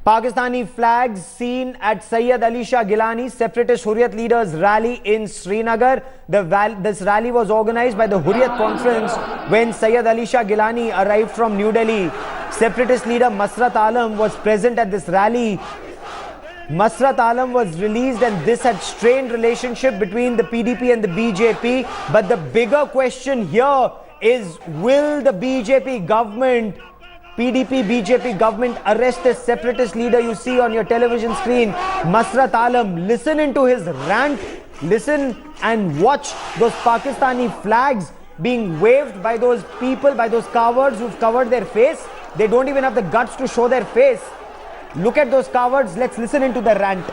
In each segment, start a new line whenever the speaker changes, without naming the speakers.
Pakistani flags seen at Sayyid Ali Shah Gilani, separatist Hurriyat leaders rally in Srinagar. This rally was organized by the Hurriyat conference when Sayyid Ali Shah Gilani arrived from New Delhi. Separatist leader Masarat was present at this rally. Masarat was released, and this had strained relationship between the PDP and the BJP. But the bigger question here is, will the BJP government, PDP-BJP government, arrest this separatist leader you see on your television screen, Masarat Listen into his rant. Listen and watch those Pakistani flags being waved by those people, by those cowards who've covered their face. They don't even have the guts to show their face. Look at those cowards. Let's listen into the rant.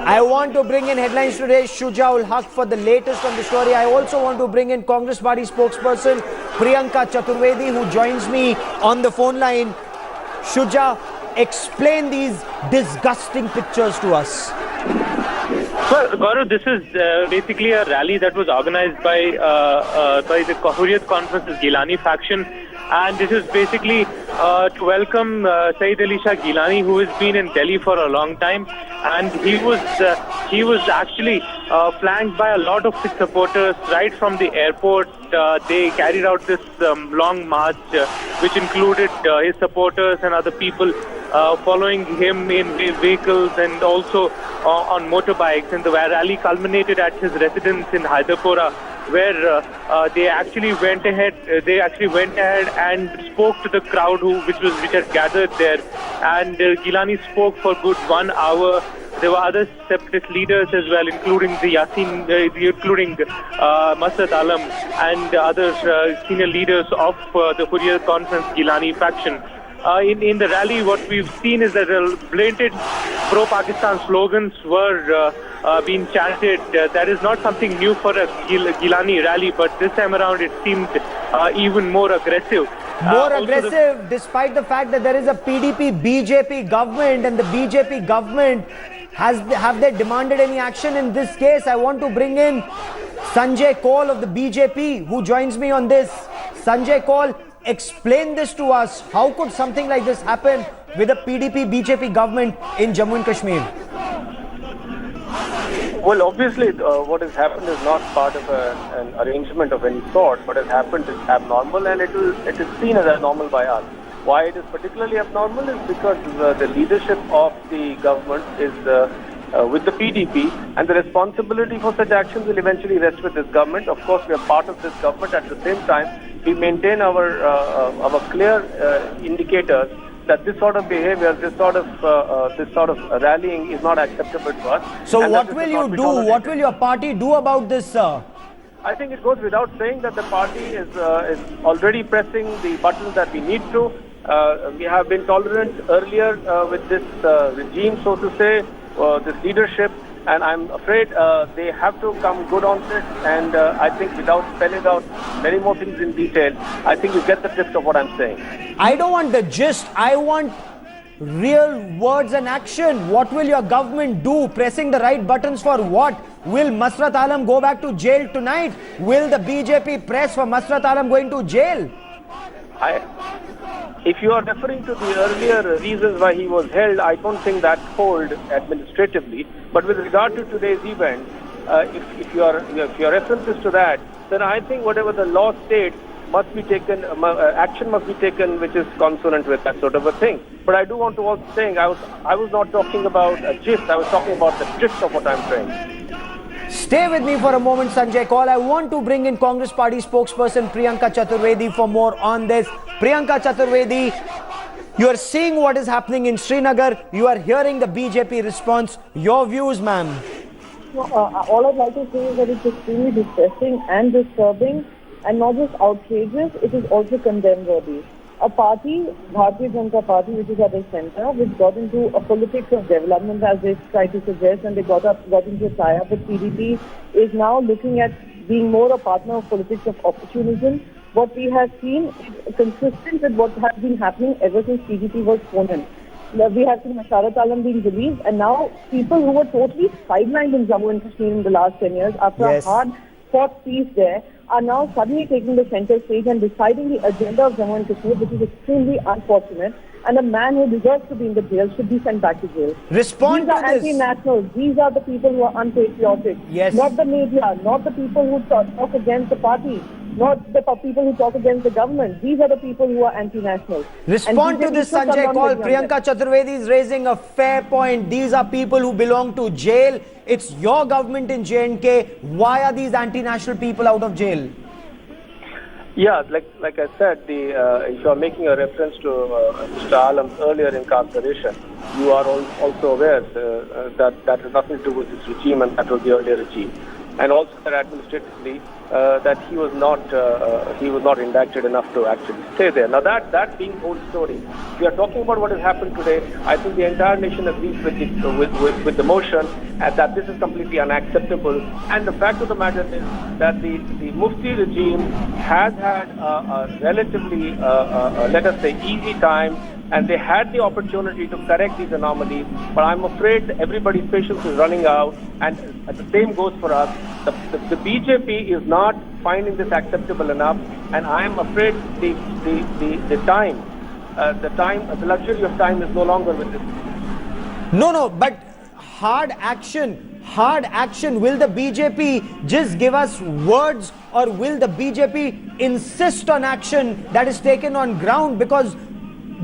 I want to bring in headlines today, Shujaul Haq, for the latest on the story. I also want to bring in Congress Party spokesperson Priyanka Chaturvedi, who joins me on the phone line. Shuja, explain these disgusting pictures to us.
Well, Gaurav, this is basically a rally that was organized by the Hurriyat Conference's Gilani faction, and this is basically to welcome Sayyid Ali Shah Gilani, who has been in Delhi for a long time, and he was actually flanked by a lot of his supporters right from the airport. They carried out this long march, which included his supporters and other people following him in vehicles and also on motorbikes. And the rally culminated at his residence in Hyderpora, where they actually went ahead and spoke to the crowd which had gathered there. And Gilani spoke for good 1 hour. There were other separatist leaders as well, including Masarat and other senior leaders of the Hurriyat Conference Gilani faction. In the rally, what we've seen is that blatant pro-Pakistan slogans were being chanted. That is not something new for a Gilani rally, but this time around it seemed even more aggressive.
Despite the fact that there is a PDP-BJP government, and the BJP government have they demanded any action in this case? I want to bring in Sanjay Kaul of the BJP, who joins me on this. Sanjay Kaul, explain this to us. How could something like this happen with a PDP-BJP government in Jammu and Kashmir?
Well, obviously, what has happened is not part of an arrangement of any sort. What has happened is abnormal, and it is seen as abnormal by us. Why it is particularly abnormal is because the leadership of the government is with the PDP, and the responsibility for such actions will eventually rest with this government. Of course, we are part of this government. At the same time, we maintain our clear indicators that this sort of behavior, this sort of rallying is not acceptable to us.
So what will you do? What will your party do about this, sir?
I think it goes without saying that the party is already pressing the buttons that we need to. We have been tolerant earlier with this regime, so to say, this leadership, and I'm afraid they have to come good on it. And I think without spelling out many more things in detail, I think you get the gist of what I'm saying.
I don't want the gist. I want real words and action. What will your government do? Pressing the right buttons for what? Will Masarat go back to jail tonight? Will the BJP press for Masarat going to jail?
If you are referring to the earlier reasons why he was held, I don't think that hold administratively. But with regard to today's event, if your reference is to that, then I think whatever the law states must be taken, action must be taken, which is consonant with that sort of a thing. But I do want to also say, I was not talking about a gist. I was talking about the gist of what I'm saying.
Stay with me for a moment, Sanjay Kaul. I want to bring in Congress Party spokesperson Priyanka Chaturvedi for more on this. Priyanka Chaturvedi, you are seeing what is happening in Srinagar. You are hearing the BJP response. Your views, ma'am?
All I'd like to say is that it's extremely distressing and disturbing, and not just outrageous, it is also condemn-worthy. A party, Bharatiya Janata Party, which is at the center, which got into a politics of development, as they try to suggest, and they got into a tie-up with PDP, is now looking at being more a partner of politics of opportunism, what we have seen is consistent with what has been happening ever since PDP was sworn in. We have seen Masarat being released, and now people who were totally sidelined in Jammu and Kashmir in the last 10 years, after
Yes.
a hard-fought peace there, are now suddenly taking the center stage and deciding the agenda of Jammu and Kashmir, which is extremely unfortunate. And a man who deserves to be in the jail should be sent back to jail.
Respond
These are
to this.
anti-nationals. These are the people who are unpatriotic.
Yes.
Not the media, not the people who talk against the party, not the people who talk against the government. These are the people who are anti-national.
Respond to this, Sanjay call. Priyanka Chaturvedi is raising a fair point. These are people who belong to jail. It's your government in J&K. Why are these anti-national people out of jail?
Yeah, like I said, if you are making a reference to Mr. Alam's earlier incarceration, you are also aware that has nothing to do with this regime, and that was the earlier regime. And also that administratively, that he was not indicted enough to actually stay there. Now that being old story, we are talking about what has happened today. I think the entire nation agrees with the motion that this is completely unacceptable. And the fact of the matter is that the Mufti regime has had a relatively, let us say, easy time, and they had the opportunity to correct these anomalies, but I'm afraid everybody's patience is running out, and the same goes for us. The BJP is not finding this acceptable enough, and I'm afraid the luxury of time is no longer with this.
No, but hard action. Will the BJP just give us words, or will the BJP insist on action that is taken on ground? Because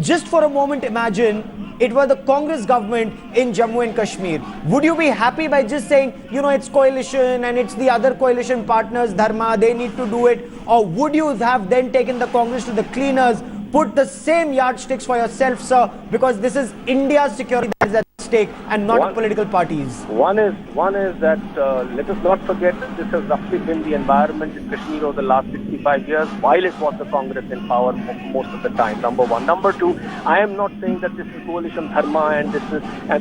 just for a moment, imagine it was the Congress government in Jammu and Kashmir. Would you be happy by just saying, it's coalition and it's the other coalition partners, Dharma, they need to do it? Or would you have then taken the Congress to the cleaners, put the same yardsticks for yourself, sir? Because this is India's security that is at stake and not political parties.
One is that let us not forget that this has roughly been the environment in Kashmir over the last 65 years, while it was the Congress in power most of the time. Number one. Number two, I am not saying that this is coalition dharma and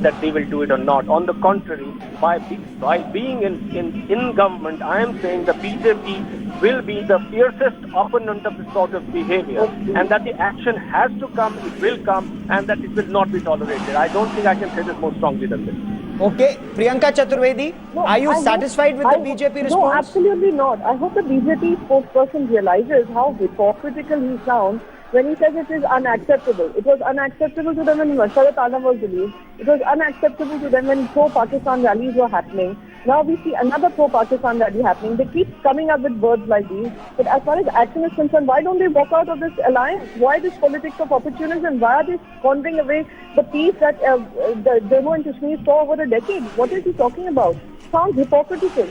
that they will do it or not. On the contrary, by being in government, I am saying the BJP will be the fiercest opponent of this sort of behavior, and that the action has to come, it will come, and that it will not be tolerated. I don't think I can say this more strongly than this.
Okay, Priyanka Chaturvedi, are you satisfied with the BJP response?
No, absolutely not. I hope the BJP spokesperson realizes how hypocritical he sounds when he says it is unacceptable. It was unacceptable to them when Masarat was released. It was unacceptable to them when pro-Pakistan rallies were happening. Now we see another pro-Pakistan rally happening. They keep coming up with words like these. But as far as action is concerned, why don't they walk out of this alliance? Why this politics of opportunism? Why are they squandering away the peace that the Jammu and Kashmir saw over a decade? What is he talking about? Sounds hypocritical.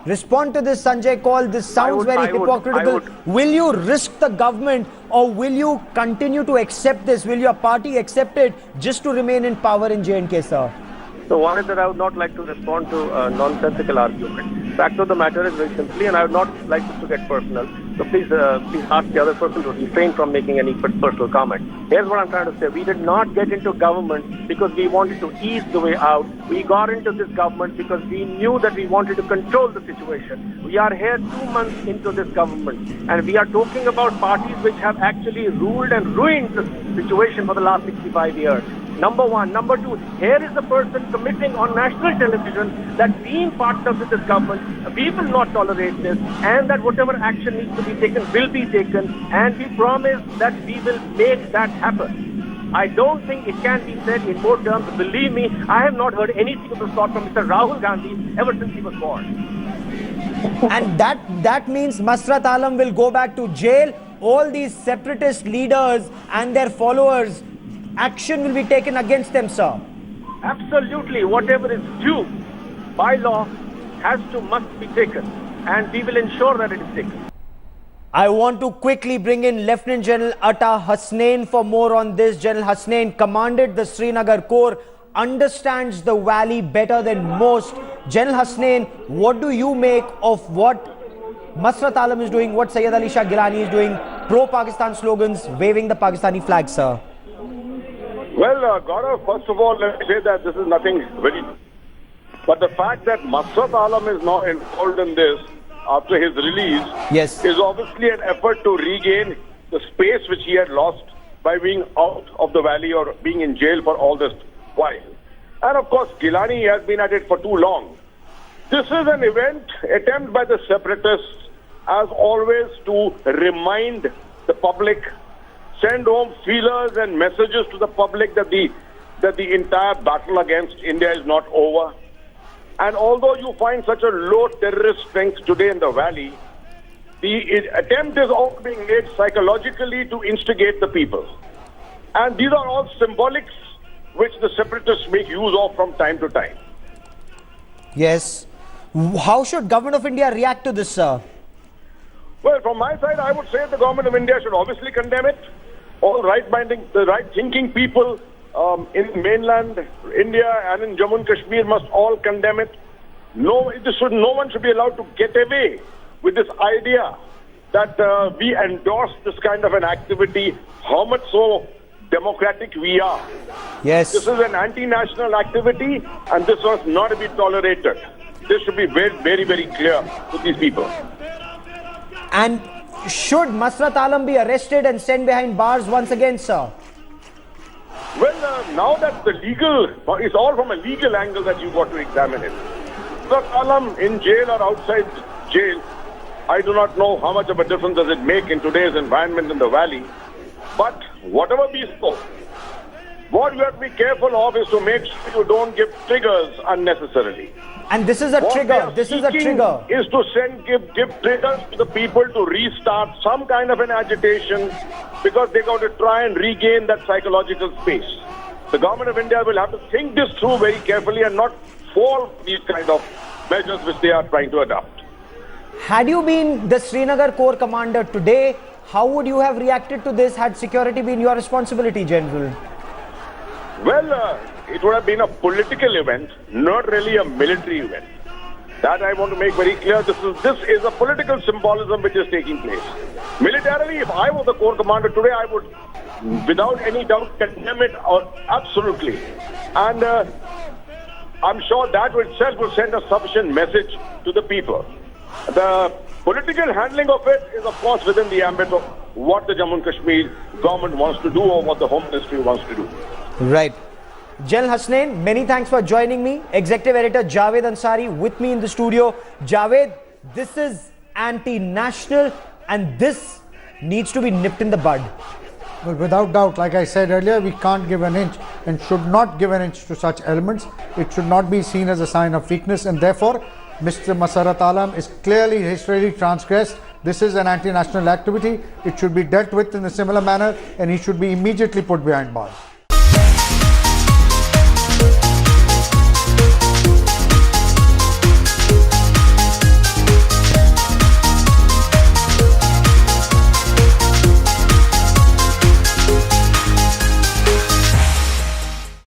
Respond to this, Sanjay Kaul. This sounds very hypocritical. Will you risk the government, or will you continue to accept this? Will your party accept it just to remain in power in J&K, sir?
So one is that I would not like to respond to a nonsensical argument. Fact of the matter is very simply, and I would not like this to get personal. So please ask the other person to refrain from making any personal comment. Here's what I'm trying to say. We did not get into government because we wanted to ease the way out. We got into this government because we knew that we wanted to control the situation. We are here 2 months into this government, and we are talking about parties which have actually ruled and ruined the situation for the last 65 years. Number one. Number two, here is the person committing on national television that being partners with this government, we will not tolerate this, and that whatever action needs to be taken will be taken, and we promise that we will make that happen. I don't think it can be said in more terms. Believe me, I have not heard anything of the sort from Mr. Rahul Gandhi ever since he was born.
And that means Masarat Alam will go back to jail. All these separatist leaders and their followers, action will be taken against them, sir.
Absolutely. Whatever is due by law must be taken, and we will ensure that it is taken.
I want to quickly bring in Lieutenant General Atta Hasnain for more on this. General Hasnain commanded the Srinagar Corps, understands the valley better than most. General Hasnain, what do you make of what Masarat Alam is doing, what Sayyid Ali Shah Gilani is doing, pro-Pakistan slogans, waving the Pakistani flag, sir?
Well, Gaurav, first of all, let me say that this is nothing very... But the fact that Masarat Alam is now involved in this after his release
Yes.
is obviously an effort to regain the space which he had lost by being out of the valley or being in jail for all this while. And of course, Gilani has been at it for too long. This is an attempt by the separatists, as always, to remind the public, send home feelers and messages to the public that the entire battle against India is not over. And although you find such a low terrorist strength today in the valley, the attempt is all being made psychologically to instigate the people. And these are all symbolics which the separatists make use of from time to time.
Yes. How should Government of India react to this, sir?
Well, from my side, I would say the government of India should obviously condemn it. All the right-thinking people in mainland India and in Jammu and Kashmir must all condemn it. No one should be allowed to get away with this idea that we endorse this kind of an activity, how much so democratic we are.
Yes.
This is an anti-national activity and this must not be tolerated. This should be very, very, very clear to these people.
And should Masarat Alam be arrested and sent behind bars once again, sir?
Well, now that it's all from a legal angle that you've got to examine it. Masarat Alam in jail or outside jail, I do not know how much of a difference does it make in today's environment in the valley. But whatever be so, what you have to be careful of is to make sure you don't give triggers unnecessarily.
And this is a trigger. This is a trigger.
Is to give triggers to the people to restart some kind of an agitation because they got to try and regain that psychological space. The government of India will have to think this through very carefully and not fall for these kind of measures which they are trying to adopt.
Had you been the Srinagar Corps commander today, how would you have reacted to this had security been your responsibility, General?
Well, it would have been a political event, not really a military event. That I want to make very clear. This is a political symbolism which is taking place. Militarily, if I was the Corps commander today, I would, without any doubt, condemn it absolutely. And I'm sure that itself will send a sufficient message to the people. The political handling of it is, of course, within the ambit of what the Jammu and Kashmir government wants to do or what the Home Ministry wants to do.
Right. General Hasnain, many thanks for joining me. Executive Editor Javed Ansari with me in the studio. Javed, this is anti-national and this needs to be nipped in the bud.
Well, without doubt, like I said earlier, we can't give an inch and should not give an inch to such elements. It should not be seen as a sign of weakness, and therefore Mr. Masarat Alam is clearly historically transgressed. This is an anti-national activity. It should be dealt with in a similar manner and he should be immediately put behind bars.